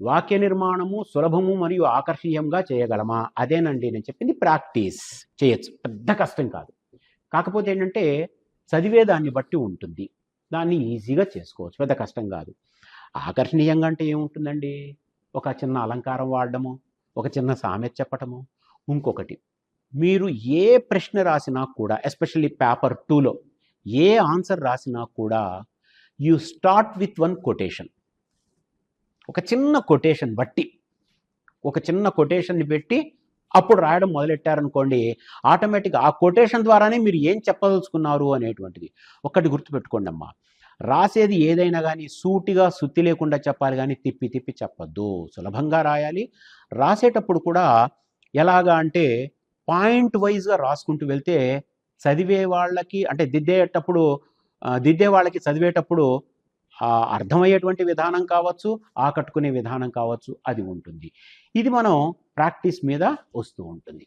వాక్య నిర్మాణము సులభము మరియు ఆకర్షణీయంగా చేయగలమా? అదేనండి నేను చెప్పింది. ప్రాక్టీస్ చేయొచ్చు, పెద్ద కష్టం కాదు. కాకపోతే ఏంటంటే చదివేదాన్ని బట్టి ఉంటుంది. దాన్ని ఈజీగా చేసుకోవచ్చు, పెద్ద కష్టం కాదు. ఆకర్షణీయంగా అంటే ఏముంటుందండి? ఒక చిన్న అలంకారం వాడడము, ఒక చిన్న సామెత చెప్పటము. ఇంకొకటి, మీరు ఏ ప్రశ్న రాసినా కూడా, ఎస్పెషల్లీ పేపర్ 2లో ఏ ఆన్సర్ రాసినా కూడా you start with one quotation. ఒక చిన్న కొటేషన్ బట్టి, ఒక చిన్న కొటేషన్ని పెట్టి అప్పుడు రాయడం మొదలెట్టారనుకోండి, ఆటోమేటిక్గా ఆ కొటేషన్ ద్వారానే మీరు ఏం చెప్పదలుచుకున్నారు అనేటువంటిది. ఒక్కటి గుర్తుపెట్టుకోండి అమ్మా, రాసేది ఏదైనా కానీ సూటిగా సుత్తి లేకుండా చెప్పాలి, కానీ తిప్పి తిప్పి చెప్పద్దు. సులభంగా రాయాలి. రాసేటప్పుడు కూడా ఎలాగా అంటే పాయింట్ వైజ్గా రాసుకుంటూ వెళ్తే చదివే వాళ్ళకి, అంటే దిద్దే వాళ్ళకి చదివేటప్పుడు అర్థమయ్యేటువంటి విధానం కావచ్చు, ఆకట్టుకునే విధానం కావచ్చు, అది ఉంటుంది. ఇది మనం ప్రాక్టీస్ మీద వస్తూ ఉంటుంది.